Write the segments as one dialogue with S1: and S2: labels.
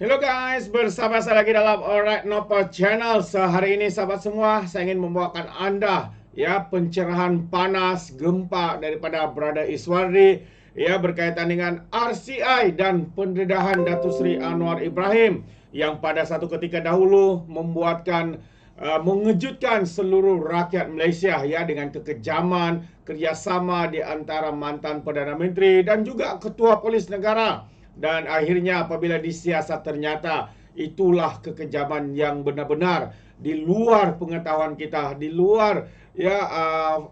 S1: Hello guys, bersama saya lagi dalam Alright Nopo Channel. Sehari ini sahabat semua, saya ingin membawakan anda pencerahan panas gempa daripada Brother Iswardi berkaitan dengan RCI dan pendedahan Datuk Seri Anwar Ibrahim yang pada satu ketika dahulu mengejutkan seluruh rakyat Malaysia dengan kekejaman kerjasama di antara mantan Perdana Menteri dan juga Ketua Polis Negara. Dan akhirnya apabila disiasat ternyata itulah kekejaman yang benar-benar di luar pengetahuan kita, di luar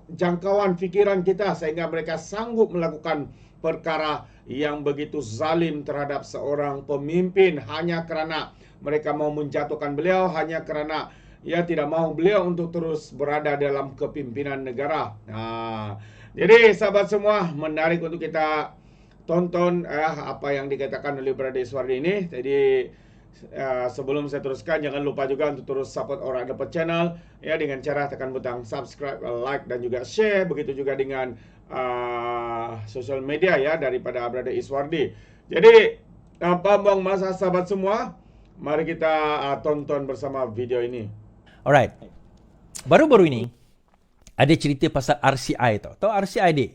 S1: jangkauan fikiran kita, sehingga mereka sanggup melakukan perkara yang begitu zalim terhadap seorang pemimpin hanya kerana mereka mau menjatuhkan beliau, hanya kerana tidak mahu beliau untuk terus berada dalam kepimpinan negara. Jadi sahabat semua, menarik untuk kita tonton apa yang dikatakan oleh Brother Iswardi ini. Jadi sebelum saya teruskan, jangan lupa juga untuk terus support Alright Nopo Channel dengan cara tekan butang subscribe, like dan juga share. Begitu juga dengan sosial media daripada Brother Iswardi. Jadi tanpa buang masa sahabat semua, mari kita tonton bersama video ini.
S2: Alright. Baru-baru ini ada cerita pasal RCI tau. Tahu RCI dik?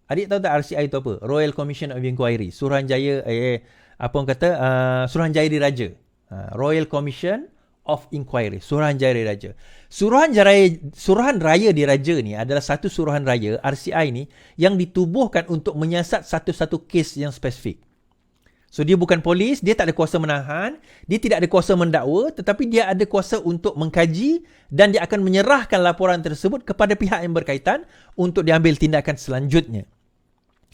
S2: Adik tahu tak RCI itu apa? Royal Commission of Inquiry. Suruhanjaya apa orang kata? Suruhanjaya Diraja. Royal Commission of Inquiry. Suruhanjaya Diraja. Suruhanraya Diraja ni adalah satu suruhanraya RCI ni yang ditubuhkan untuk menyiasat satu-satu kes yang spesifik. So dia bukan polis, dia tak ada kuasa menahan, dia tidak ada kuasa mendakwa, tetapi dia ada kuasa untuk mengkaji dan dia akan menyerahkan laporan tersebut kepada pihak yang berkaitan untuk diambil tindakan selanjutnya.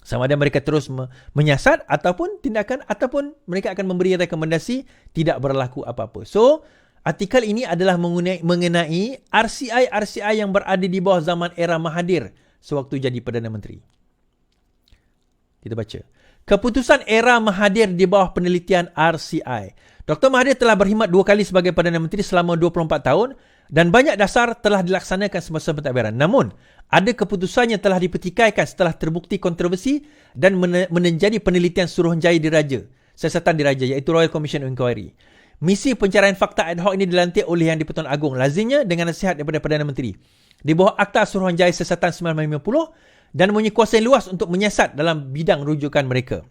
S2: Sama ada mereka terus menyiasat ataupun tindakan, ataupun mereka akan memberi rekomendasi tidak berlaku apa-apa. So, artikel ini adalah mengenai RCI yang berada di bawah zaman era Mahathir sewaktu jadi Perdana Menteri. Kita baca. Keputusan era Mahathir di bawah penelitian RCI. Dr. Mahathir telah berkhidmat 2 kali sebagai Perdana Menteri selama 24 tahun dan banyak dasar telah dilaksanakan semasa pentadbiran. Namun, ada keputusannya telah dipertikaikan setelah terbukti kontroversi dan menjadi penelitian Suruhanjaya Diraja, Siasatan Diraja, iaitu Royal Commission of Inquiry. Misi pencarian fakta ad hoc ini dilantik oleh Yang di-Pertuan Agong, lazimnya dengan nasihat daripada Perdana Menteri. Di bawah Akta Suruhanjaya Siasatan 1950 dan mempunyai kuasa yang luas untuk menyiasat dalam bidang rujukan mereka.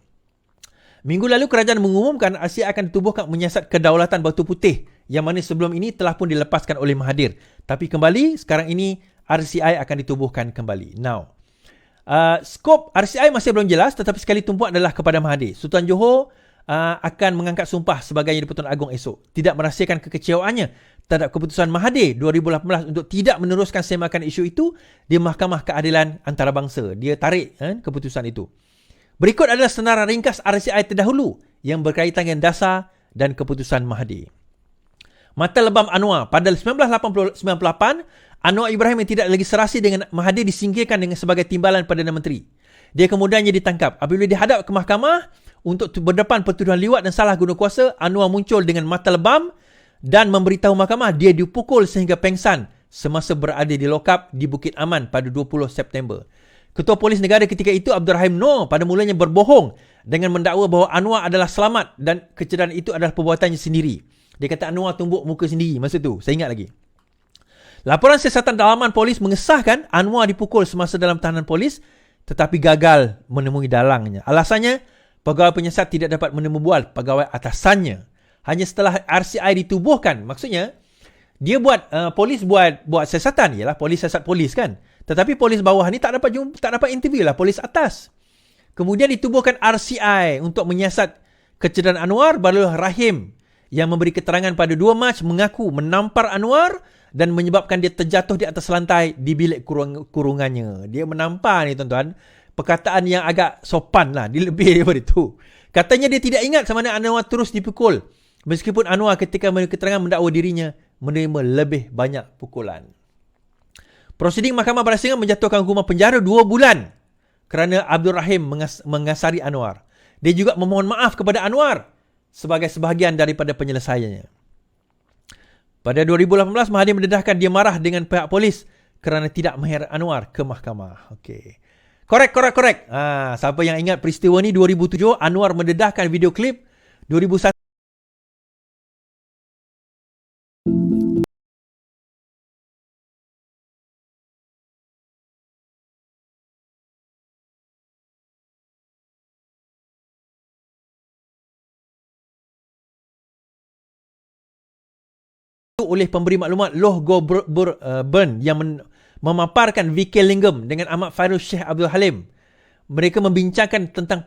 S2: Minggu lalu kerajaan mengumumkan RCI akan ditubuhkan menyiasat kedaulatan Batu Putih yang mana sebelum ini telah pun dilepaskan oleh Mahathir. Tapi kembali sekarang ini RCI akan ditubuhkan kembali. Now, skop RCI masih belum jelas, tetapi sekali tumpuan adalah kepada Mahathir. Sultan Johor akan mengangkat sumpah sebagai Yang di-Pertuan Agong esok. Tidak merahsiakan kekecewaannya terhadap keputusan Mahathir 2018 untuk tidak meneruskan semakan isu itu di Mahkamah Keadilan Antarabangsa. Dia tarik keputusan itu. Berikut adalah senarai ringkas RCI terdahulu yang berkaitan dengan dasar dan keputusan Mahathir. Mata Lebam Anwar. Pada 1998, Anwar Ibrahim yang tidak lagi serasi dengan Mahathir disingkirkan dengan sebagai timbalan Perdana Menteri. Dia kemudiannya ditangkap. Apabila dihadap ke mahkamah untuk berdepan pertuduhan liwat dan salah guna kuasa, Anwar muncul dengan mata lebam dan memberitahu mahkamah dia dipukul sehingga pengsan semasa berada di lokap di Bukit Aman pada 20 September. Ketua Polis Negara ketika itu, Abdul Rahim Noor, pada mulanya berbohong dengan mendakwa bahawa Anwar adalah selamat dan kecederaan itu adalah perbuatannya sendiri. Dia kata Anwar tumbuk muka sendiri masa tu. Saya ingat lagi. Laporan siasatan dalaman polis mengesahkan Anwar dipukul semasa dalam tahanan polis tetapi gagal menemui dalangnya. Alasannya, pegawai penyiasat tidak dapat menemubual pegawai atasannya. Hanya setelah RCI ditubuhkan. Maksudnya, dia polis buat siasatan, ialah polis siasat polis kan. Tetapi polis bawah ni tak dapat interview lah polis atas. Kemudian ditubuhkan RCI untuk menyiasat kecederaan Anwar. Barulah Rahim yang memberi keterangan pada 2 Mac mengaku menampar Anwar dan menyebabkan dia terjatuh di atas lantai di bilik kurungannya. Dia menampar ni tuan-tuan. Perkataan yang agak sopan lah. Dia lebih daripada itu. Katanya dia tidak ingat sama mana Anwar terus dipukul. Meskipun Anwar ketika memberi keterangan mendakwa dirinya menerima lebih banyak pukulan. Prosiding Mahkamah Berasingan menjatuhkan hukuman penjara 2 bulan kerana Abdul Rahim mengasari Anwar. Dia juga memohon maaf kepada Anwar sebagai sebahagian daripada penyelesaiannya. Pada 2018, Mahathir mendedahkan dia marah dengan pihak polis kerana tidak mengheret Anwar ke mahkamah. Okey. Korek. Siapa yang ingat peristiwa ni 2007, Anwar mendedahkan video klip 2001 oleh pemberi maklumat Loh Burn yang memaparkan VK Lingam dengan Ahmad Fairuz Sheikh Abdul Halim. Mereka membincangkan tentang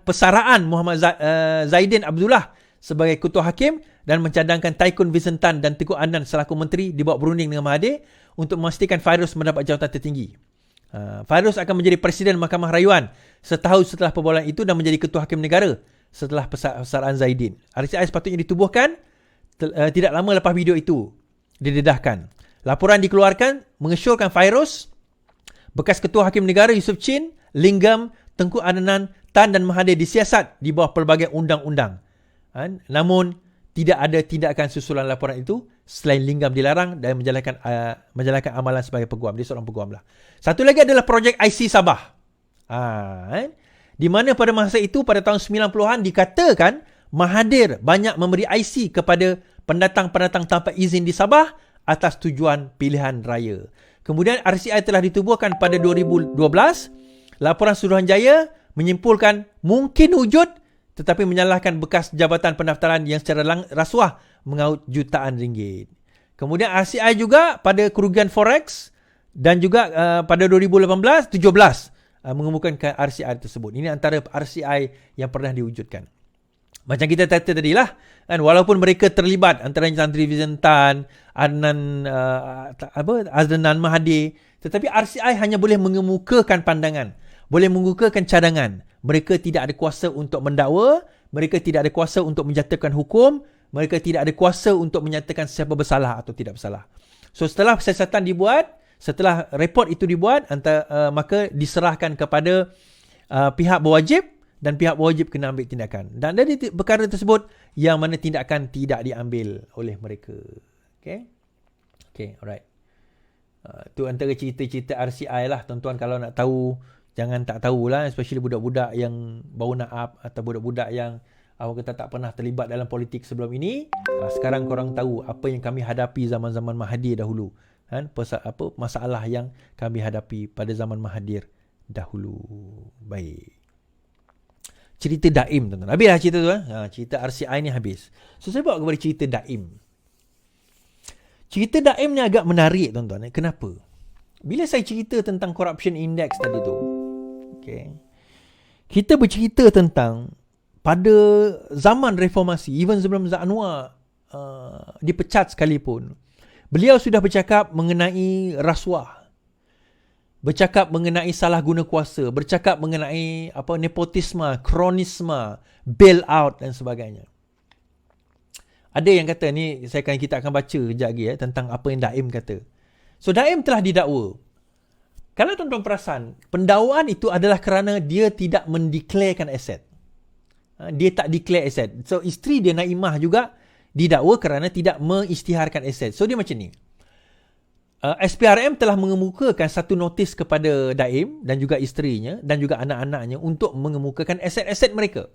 S2: persaraan Muhammad Zaidin Abdullah sebagai ketua hakim dan mencadangkan Taikun Vincent Tan dan Tengku Adnan selaku menteri dibawa berunding dengan Mahathir untuk memastikan Fairuz mendapat jawatan tertinggi. Fairuz akan menjadi Presiden Mahkamah Rayuan setahun setelah perbualan itu dan menjadi ketua hakim negara setelah persaraan Zaidin. RCI sepatutnya ditubuhkan tidak lama lepas video itu didedahkan. Laporan dikeluarkan mengesyorkan Fairuz, bekas ketua hakim negara Yusof Chin, Lingam, Tengku Adnan, Tan dan Mahathir disiasat di bawah pelbagai undang-undang. Namun tidak ada tindakan susulan laporan itu selain Lingam dilarang dan menjalankan amalan sebagai peguam. Dia seorang peguam lah. Satu lagi adalah projek IC Sabah. Di mana pada masa itu pada tahun 90-an dikatakan Mahathir banyak memberi IC kepada pendatang-pendatang tanpa izin di Sabah atas tujuan pilihan raya. Kemudian RCI telah ditubuhkan pada 2012. Laporan Suruhanjaya menyimpulkan mungkin wujud tetapi menyalahkan bekas jabatan pendaftaran yang secara rasuah mengaut jutaan ringgit. Kemudian RCI juga pada kerugian forex dan juga pada 2018-17 mengemukakan RCI tersebut. Ini antara RCI yang pernah diwujudkan. Macam kita kata tadi lah, kan, walaupun mereka terlibat antara Tan Vincent Tan, Adnan Mahathir, tetapi RCI hanya boleh mengemukakan pandangan, boleh mengemukakan cadangan. Mereka tidak ada kuasa untuk mendakwa, mereka tidak ada kuasa untuk menjatuhkan hukum, mereka tidak ada kuasa untuk menyatakan siapa bersalah atau tidak bersalah. So setelah siasatan dibuat, setelah report itu dibuat, maka diserahkan kepada pihak berwajib dan pihak berwajib kena ambil tindakan. Dan dari perkara tersebut yang mana tindakan tidak diambil oleh mereka. Okay, alright. Tu antara cerita-cerita RCI lah, tuan-tuan. Kalau nak tahu, jangan tak tahulah, especially budak-budak yang baru nak up atau budak-budak yang awak kata tak pernah terlibat dalam politik sebelum ini. Sekarang korang tahu apa yang kami hadapi zaman-zaman Mahathir dahulu. Masalah yang kami hadapi pada zaman Mahathir dahulu. Baik. Cerita Daim, tuan-tuan. Habislah cerita tu. Cerita RCI ni habis. So, saya bawa kepada cerita Daim. Cerita Daim ni agak menarik, tuan-tuan. Kenapa? Bila saya cerita tentang Corruption Index tadi tu, kita bercerita tentang pada zaman reformasi, even sebelum Zak Anwar dipecat sekalipun, beliau sudah bercakap mengenai rasuah, bercakap mengenai salah guna kuasa, bercakap mengenai nepotisme, kronisme, bailout dan sebagainya. Ada yang kata ni, kita akan baca kejap lagi tentang apa yang Daim kata. So Daim telah didakwa. Kalau tuan-tuan perasan, pendakwaan itu adalah kerana dia tidak mendeklarekan aset. Dia tak declare aset. So isteri dia Naimah juga didakwa kerana tidak mengisytiharkan aset. So dia macam ni. SPRM telah mengemukakan satu notis kepada Daim dan juga isterinya dan juga anak-anaknya untuk mengemukakan aset-aset mereka.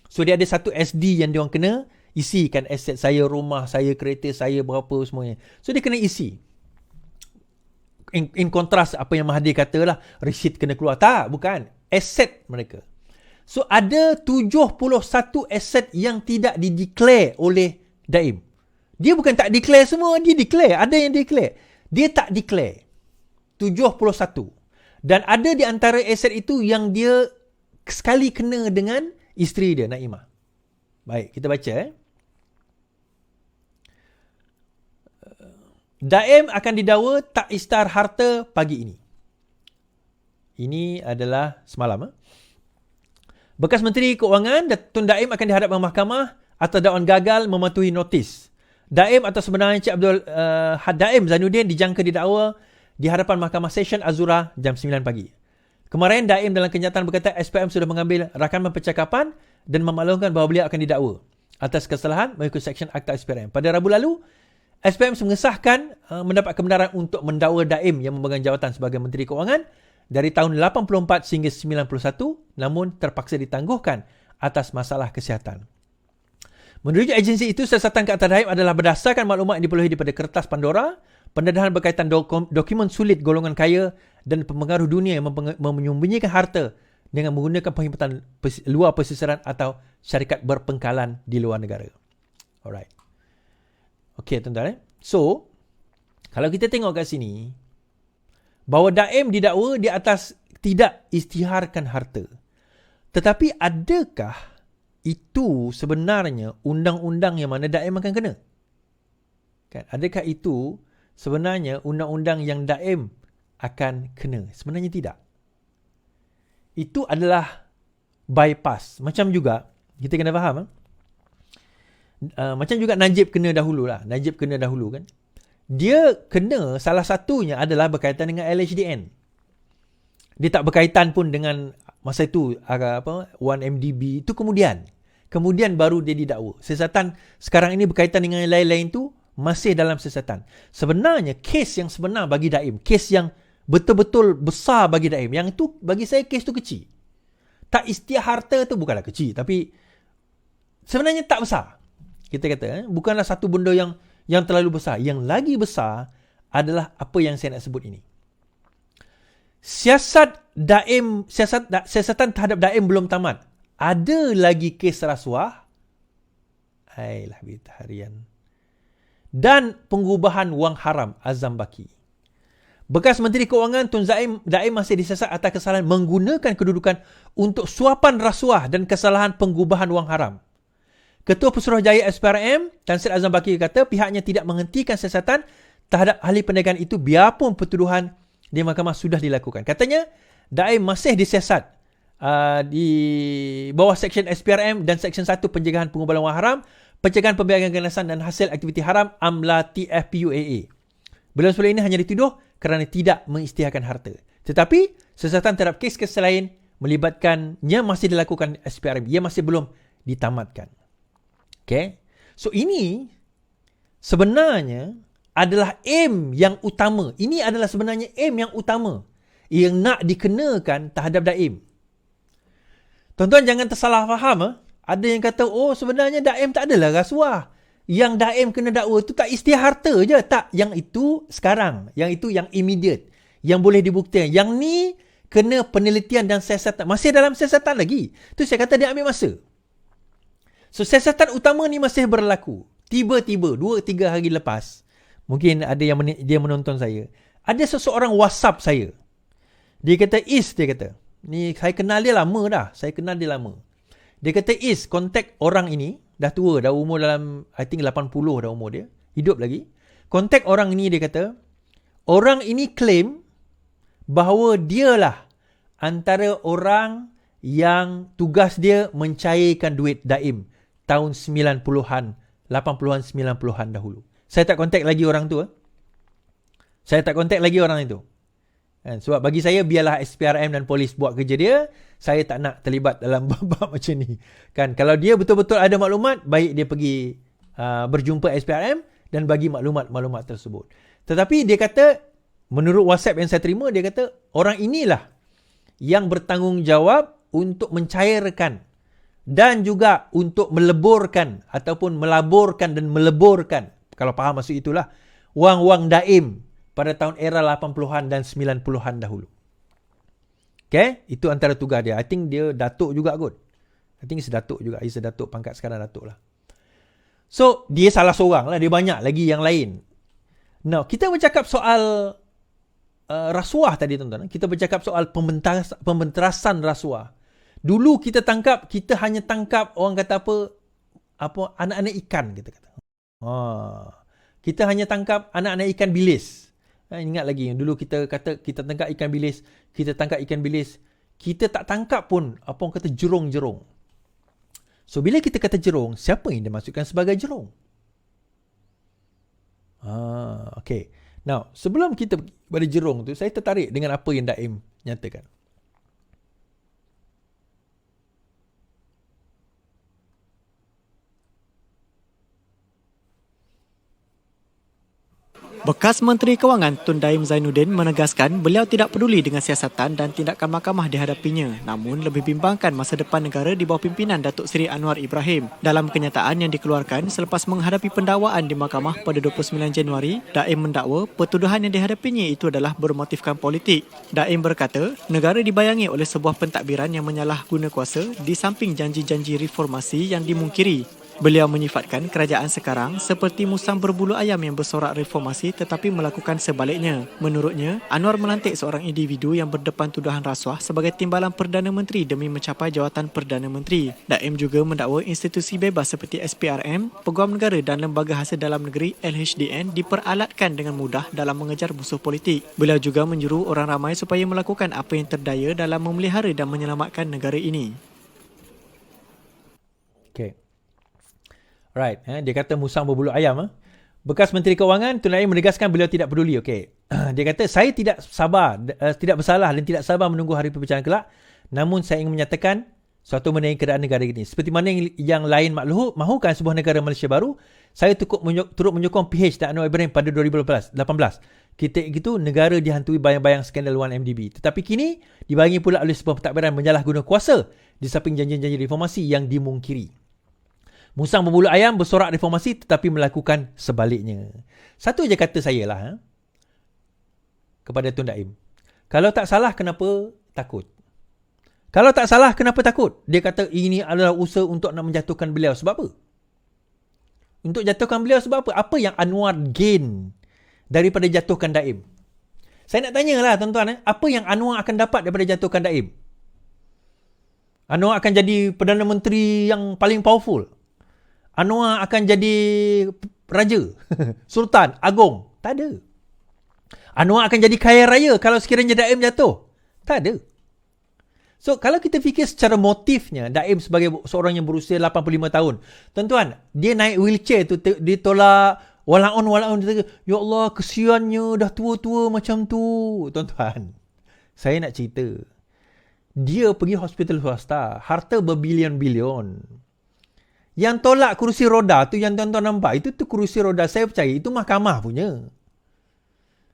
S2: So dia ada satu SD yang dia orang kena isikan, aset saya, rumah saya, kereta saya, berapa semuanya. So dia kena isi. In kontras apa yang Mahathir kata lah, resit kena keluar. Tak, bukan. Aset mereka. So ada 71 aset yang tidak dideclare oleh Daim. Dia bukan tak declare semua, dia declare. Ada yang declare. Dia tak declare. 71. Dan ada di antara aset itu yang dia sekali kena dengan isteri dia, Naimah. Baik, kita baca. Daim akan didakwa tak isytihar harta pagi ini. Ini adalah semalam. Bekas Menteri Keuangan Tun Daim akan dihadapkan mahkamah atas dakwaan gagal mematuhi notis. Daim atau sebenarnya Encik Abdul Daim Zainuddin dijangka didakwa di hadapan Mahkamah Session Azura jam 9 pagi. Kemarin Daim dalam kenyataan berkata SPM sudah mengambil rakaman percakapan dan memaklumkan bahawa beliau akan didakwa atas kesalahan mengikut Seksyen Akta SPRM. Pada Rabu lalu, SPM mengesahkan mendapat kebenaran untuk mendakwa Daim yang memegang jawatan sebagai Menteri Keuangan dari tahun 84 sehingga 91, namun terpaksa ditangguhkan atas masalah kesihatan. Merujuk agensi itu, siasatan ke atas Daim adalah berdasarkan maklumat yang diperolehi daripada kertas Pandora, pendedahan berkaitan dokumen sulit golongan kaya dan pengaruh dunia yang menyembunyikan harta dengan menggunakan perkhidmatan luar pesisiran atau syarikat berpengkalan di luar negara. Alright. Okey, tuan-tuan. So, kalau kita tengok kat sini, bahawa Daim didakwa di atas tidak isytiharkan harta. Tetapi adakah itu sebenarnya undang-undang yang mana Daim akan kena? Kan? Adakah itu sebenarnya undang-undang yang Daim akan kena? Sebenarnya tidak. Itu adalah bypass. Macam juga, kita kena faham. Macam juga Najib kena dahulu lah. Najib kena dahulu kan. Dia kena, salah satunya adalah berkaitan dengan LHDN. Dia tak berkaitan pun dengan masa itu 1MDB itu kemudian baru dia didakwa. Siasatan sekarang ini berkaitan dengan yang lain-lain tu masih dalam siasatan. Sebenarnya kes yang sebenar bagi Daim, kes yang betul-betul besar bagi Daim, yang itu bagi saya kes tu kecil. Tak isytihar harta tu bukanlah kecil, tapi sebenarnya tak besar. Kita kata bukanlah satu benda yang terlalu besar. Yang lagi besar adalah apa yang saya nak sebut ini. Siasatan terhadap Daim belum tamat. Ada lagi kes rasuah. Ailah berita harian. Dan pengubahan wang haram Azam Baki. Bekas Menteri Keuangan Tun Daim masih disiasat atas kesalahan menggunakan kedudukan untuk suapan rasuah dan kesalahan pengubahan wang haram. Ketua Pesuruhjaya SPRM Tan Sri Azam Baki kata pihaknya tidak menghentikan siasatan terhadap ahli perniagaan itu biarpun pertuduhan di mahkamah sudah dilakukan. Katanya Daim masih disiasat di bawah Seksyen SPRM dan Seksyen 1 Pencegahan Pengubahan Wang Haram, Pencegahan Pembiayaan Ganasan dan Hasil Aktiviti Haram AMLA TFPUAA. Beliau sebelum ini hanya dituduh kerana tidak mengisytiharkan harta. Tetapi siasatan terhadap kes-kes lain melibatkannya masih dilakukan SPRM. Ia masih belum ditamatkan. Okay. So ini sebenarnya adalah aim yang utama. Ini adalah sebenarnya aim yang utama yang nak dikenakan terhadap Daim. Tuan-tuan jangan tersalah faham. Ada yang kata, oh sebenarnya Daim tak adalah rasuah. Yang Daim kena dakwa tu tak isytihar harta je. Tak, yang itu sekarang. Yang itu yang immediate. Yang boleh dibuktikan. Yang ni kena penelitian dan siasatan. Masih dalam siasatan lagi. Tu saya kata dia ambil masa. So siasatan utama ni masih berlaku. Tiba-tiba 2-3 hari lepas, mungkin ada yang dia menonton saya, ada seseorang WhatsApp saya. Dia kata, dia kata, ni saya kenal dia lama dah. Dia kata, kontak orang ini, dah tua, dah umur dalam, I think 80 dah umur dia, hidup lagi. Kontak orang ini, dia kata, orang ini claim bahawa dialah antara orang yang tugas dia mencairkan duit Daim tahun 90-an, 80-an, 90-an dahulu. Saya tak kontak lagi orang tu. Saya tak kontak lagi orang itu. Sebab bagi saya, biarlah SPRM dan polis buat kerja dia. Saya tak nak terlibat dalam bab macam ni. Kan, kalau dia betul-betul ada maklumat, baik dia pergi berjumpa SPRM dan bagi maklumat-maklumat tersebut. Tetapi dia kata, menurut WhatsApp yang saya terima, dia kata, orang inilah yang bertanggungjawab untuk mencairkan dan juga untuk meleburkan ataupun melaburkan dan meleburkan, kalau faham maksud itulah, wang-wang Daim pada tahun era 80-an dan 90-an dahulu. Okay, itu antara tugas dia. I think dia datuk juga kot. I think sedatuk juga. Dia sedatuk, pangkat sekarang datuk lah. So, dia salah seorang lah. Dia banyak lagi yang lain. Now, kita bercakap soal rasuah tadi tuan-tuan. Kita bercakap soal pembenterasan rasuah. Dulu kita hanya tangkap orang kata apa anak-anak ikan kita kata. Kita hanya tangkap anak-anak ikan bilis. Ingat lagi dulu kita kata kita tangkap ikan bilis, kita tak tangkap pun apa orang kata jerung-jerung. So bila kita kata jerung, siapa yang dimaksudkan sebagai jerung? Okay. Now, sebelum kita pada jerung tu, saya tertarik dengan apa yang Daim nyatakan.
S3: Bekas Menteri Kewangan Tun Daim Zainuddin menegaskan beliau tidak peduli dengan siasatan dan tindakan mahkamah dihadapinya, namun lebih bimbangkan masa depan negara di bawah pimpinan Datuk Seri Anwar Ibrahim. Dalam kenyataan yang dikeluarkan selepas menghadapi pendakwaan di mahkamah pada 29 Januari, Daim mendakwa pertuduhan yang dihadapinya itu adalah bermotifkan politik. Daim berkata, negara dibayangi oleh sebuah pentadbiran yang menyalahguna kuasa di samping janji-janji reformasi yang dimungkiri. Beliau menyifatkan kerajaan sekarang seperti musang berbulu ayam yang bersorak reformasi tetapi melakukan sebaliknya. Menurutnya, Anwar melantik seorang individu yang berdepan tuduhan rasuah sebagai timbalan Perdana Menteri demi mencapai jawatan Perdana Menteri. Daim juga mendakwa institusi bebas seperti SPRM, Peguam Negara dan Lembaga Hasil Dalam Negeri LHDN diperalatkan dengan mudah dalam mengejar musuh politik. Beliau juga menyuruh orang ramai supaya melakukan apa yang terdaya dalam memelihara dan menyelamatkan negara ini.
S2: Okay. Right. Dia kata musang berbulu ayam. Bekas Menteri Kewangan Tun Naim menegaskan beliau tidak peduli. Okay. Dia kata, saya tidak sabar, tidak bersalah dan tidak sabar menunggu hari perpecahan kelak. Namun saya ingin menyatakan suatu mengenai keadaan negara ini. Seperti mana yang lain mahukan sebuah negara Malaysia baru, saya turut menyokong PH dan Anwar Ibrahim pada 2018. Ketika itu, negara dihantui bayang-bayang skandal 1MDB. Tetapi kini, dibayangi pula oleh sebuah pentadbiran menyalahguna kuasa di samping janji-janji reformasi yang dimungkiri. Musang berbulu ayam bersorak reformasi tetapi melakukan sebaliknya. Satu je kata saya lah kepada Tun Daim. Kalau tak salah, kenapa takut? Kalau tak salah, kenapa takut? Dia kata ini adalah usaha untuk nak menjatuhkan beliau. Sebab apa? Untuk jatuhkan beliau sebab apa? Apa yang Anwar gain daripada jatuhkan Daim? Saya nak tanyalah tuan-tuan. Apa yang Anwar akan dapat daripada jatuhkan Daim? Anwar akan jadi Perdana Menteri yang paling powerful. Anwar akan jadi raja, sultan, agung. Tak ada. Anwar akan jadi kaya raya kalau sekiranya Daim jatuh. Tak ada. So, kalau kita fikir secara motifnya, Daim sebagai seorang yang berusia 85 tahun. Tuan-tuan, dia naik wheelchair tu, dia tolak walaun. Dia kata, ya Allah, kesiannya dah tua-tua macam tu. Tuan-tuan, saya nak cerita. Dia pergi hospital swasta, harta berbilion-bilion. Yang tolak kerusi roda tu yang tuan-tuan nampak, itu tu kerusi roda, saya percaya itu mahkamah punya.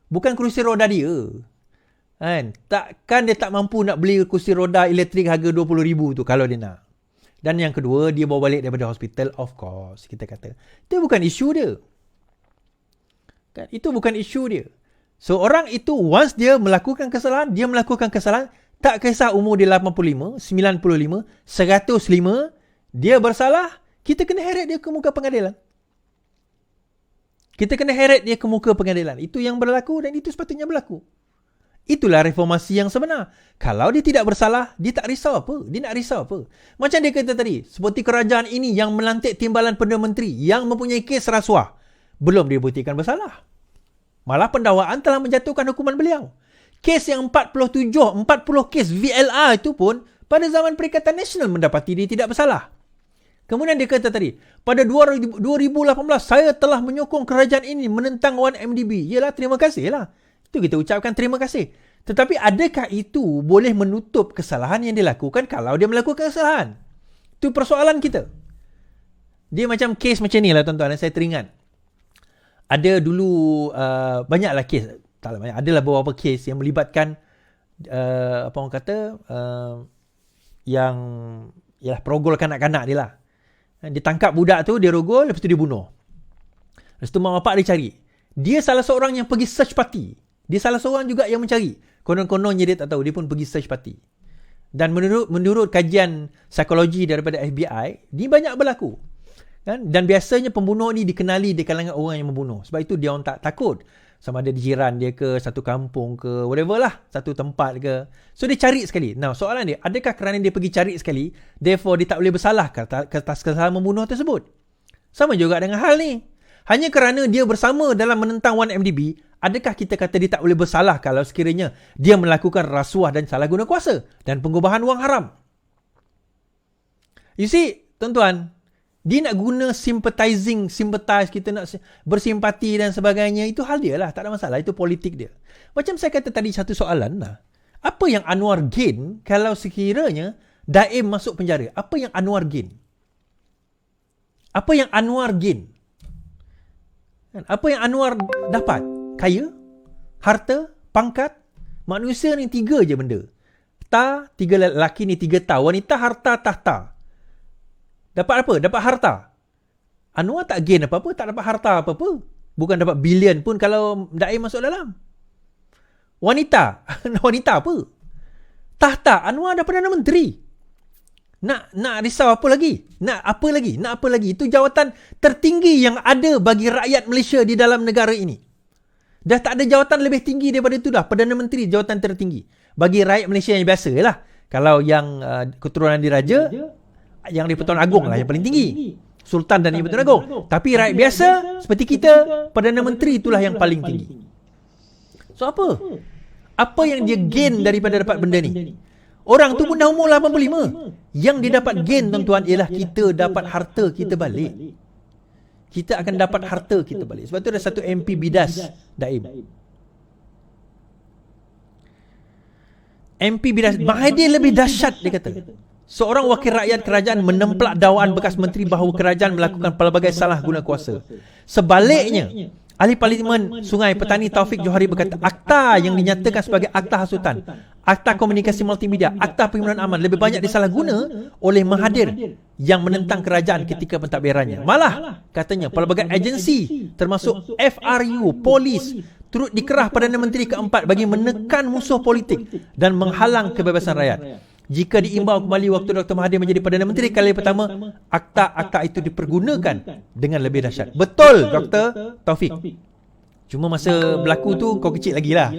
S2: Bukan kerusi roda dia. Kan? Takkan dia tak mampu nak beli kerusi roda elektrik harga RM20,000 tu kalau dia nak. Dan yang kedua, dia bawa balik daripada hospital, of course, kita kata. Itu bukan isu dia. Kan? Itu bukan isu dia. So, orang itu once dia melakukan kesalahan, tak kisah umur dia 85, 95, 105, dia bersalah, kita kena heret dia ke muka pengadilan. Itu yang berlaku dan itu sepatutnya berlaku. Itulah reformasi yang sebenar. Kalau dia tidak bersalah, dia tak risau apa. Dia nak risau apa. Macam dia kata tadi, seperti kerajaan ini yang melantik timbalan Perdana Menteri yang mempunyai kes rasuah, belum dibuktikan bersalah. Malah pendakwaan telah menjatuhkan hukuman beliau. Kes yang 40 kes VLR itu pun pada zaman Perikatan Nasional mendapati dia tidak bersalah. Kemudian dia kata tadi, pada 2018 saya telah menyokong kerajaan ini menentang 1MDB. Yalah, terima kasih lah. Itu kita ucapkan terima kasih. Tetapi adakah itu boleh menutup kesalahan yang dilakukan kalau dia melakukan kesalahan? Itu persoalan kita. Dia macam kes macam ni lah tuan-tuan. Saya teringat. Ada dulu banyaklah kes. Taklah banyak. Adalah beberapa kes yang melibatkan apa orang kata yang ialah perogol kanak-kanak dia lah. Dia tangkap budak tu, dia rogol, lepas tu dia bunuh. Lepas tu mak bapak dia cari. Dia salah seorang yang pergi search party. Dia salah seorang juga yang mencari. Konon-kononnya dia tak tahu, dia pun pergi search party. Dan menurut kajian psikologi daripada FBI, dia banyak berlaku. Kan? Dan biasanya pembunuh ni dikenali di kalangan orang yang membunuh. Sebab itu dia orang tak takut. Sama ada di jiran dia ke, satu kampung ke, whatever lah, satu tempat ke. So dia cari sekali. Now soalan dia, adakah kerana dia pergi cari sekali, therefore dia tak boleh bersalah atas kesalahan membunuh tersebut? Sama juga dengan hal ni. Hanya kerana dia bersama dalam menentang 1MDB, adakah kita kata dia tak boleh bersalah kalau sekiranya dia melakukan rasuah dan salah guna kuasa dan pengubahan wang haram? You see, tuan-tuan, dia nak guna sympathize, kita nak bersimpati dan sebagainya. Itu hal dia lah. Tak ada masalah. Itu politik dia. Macam saya kata tadi satu soalan lah. Apa yang Anwar gain kalau sekiranya Daim masuk penjara? Apa yang Anwar gain? Apa yang Anwar gain? Apa yang Anwar dapat? Kaya? Harta? Pangkat? Manusia ni 3 je benda. 3 lelaki ni 3 ta. Wanita, harta, tahta. Dapat apa? Dapat harta. Anwar tak gain apa-apa. Tak dapat harta apa-apa. Bukan dapat bilion pun kalau Daim masuk dalam. Wanita. Wanita apa? Tahta. Anwar dah Perdana Menteri. Nak risau apa lagi? Nak apa lagi? Itu jawatan tertinggi yang ada bagi rakyat Malaysia di dalam negara ini. Dah tak ada jawatan lebih tinggi daripada itu dah. Perdana Menteri jawatan tertinggi. Bagi rakyat Malaysia yang biasa lah. Kalau yang keturunan diraja, yang di-Pertuan Agong lah yang paling tinggi. Sultan dan di-Pertuan Agong. Tapi rakyat biasa seperti kita, Perdana Menteri itulah yang paling tinggi. So apa? Apa yang dia gain daripada dapat benda ni? Orang tu pun dah umur 85. Yang dia dapat gain tuan-tuan ialah kita dapat harta kita balik. Kita akan dapat harta kita balik. Sebab tu ada satu MP bidas, Daim. MP bidas, Mahathir lebih dahsyat dia kata. Seorang wakil rakyat kerajaan menemplak dakwaan bekas menteri bahawa kerajaan melakukan pelbagai salah guna kuasa. Sebaliknya, Ahli Parlimen Sungai Petani Taufik Johari berkata akta yang dinyatakan sebagai akta hasutan, akta komunikasi multimedia, akta perimonan aman lebih banyak disalahguna oleh Mahathir yang menentang kerajaan ketika pentadbirannya. Malah katanya pelbagai agensi termasuk FRU, polis turut dikerah Perdana Menteri keempat bagi menekan musuh politik dan menghalang kebebasan rakyat. Jika diimbau kembali waktu Dr. Mahathir menjadi Perdana Menteri kali pertama, akta-akta itu dipergunakan dengan lebih dahsyat. Betul, Dr. Taufik. Cuma masa berlaku tu kau kecil lagi lah.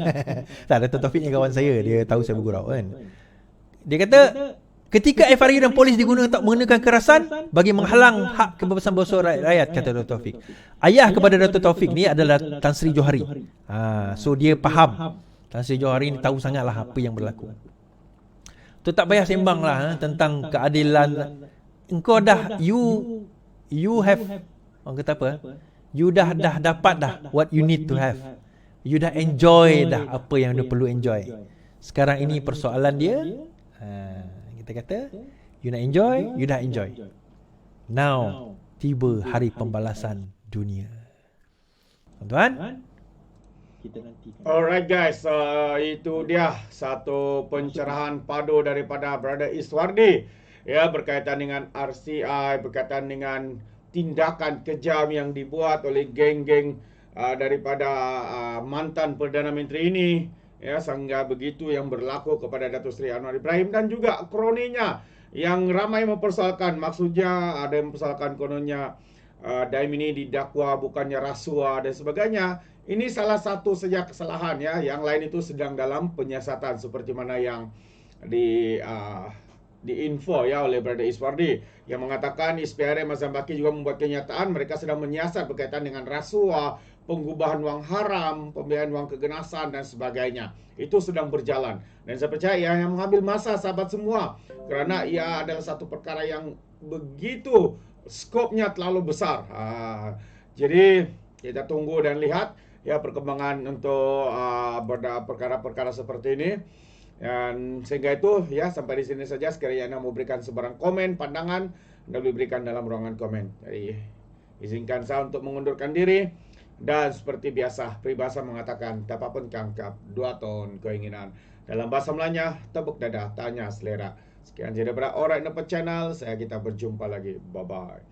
S2: Tak, Dr. Taufik ni kawan saya. Dia tahu saya bergurau kan. Dia kata, ketika FRU dan polis digunakan untuk menggunakan kekerasan bagi menghalang hak kebebasan berusaha rakyat, kata Dr. Taufik. Ayah kepada Dr. Taufik ni adalah Tan Sri Johari. So dia faham. Tan Sri Johari ni tahu sangatlah apa yang berlaku. Tu tak payah sembang lah tentang keadilan. Engkau dah you have, orang kata apa? You dah dapat dah what you need to have. You dah enjoy dah apa yang you perlu enjoy. Sekarang ini persoalan dia, kita kata you nak enjoy, you dah enjoy. Now tiba hari pembalasan dunia. Tuan-tuan,
S1: alright guys, itu dia satu pencerahan padu daripada Brother Iswardi ya, berkaitan dengan RCI, berkaitan dengan tindakan kejam yang dibuat oleh geng-geng daripada mantan Perdana Menteri ini ya, sehingga begitu yang berlaku kepada Datuk Seri Anwar Ibrahim dan juga kroninya yang ramai mempersoalkan. Maksudnya ada yang mempersoalkan kononnya Daim ini didakwa bukannya rasuah dan sebagainya. Ini salah satu saja kesalahan ya. Yang lain itu sedang dalam penyiasatan seperti mana yang diinfo ya oleh Brother Iswardi yang mengatakan SPRM Azam Baki juga membuat kenyataan mereka sedang menyiasat berkaitan dengan rasuah, pengubahan wang haram, pemberian wang kegenasan dan sebagainya. Itu sedang berjalan. Dan saya percaya yang mengambil masa sahabat semua kerana ia adalah satu perkara yang begitu skopnya terlalu besar. Jadi kita tunggu dan lihat ya perkembangan untuk perkara-perkara seperti ini. Dan sehingga itu ya sampai di sini saja. Sekiranya anda mau berikan sebarang komen, pandangan, anda boleh berikan dalam ruangan komen. Jadi izinkan saya untuk mengundurkan diri. Dan seperti biasa, peribahasa mengatakan dapat pun kangkap 2 ton keinginan. Dalam bahasa Melayanya, tepuk dada, tanya selera. Sekian saja daripada Alright Nampak Channel. Kita berjumpa lagi. Bye-bye.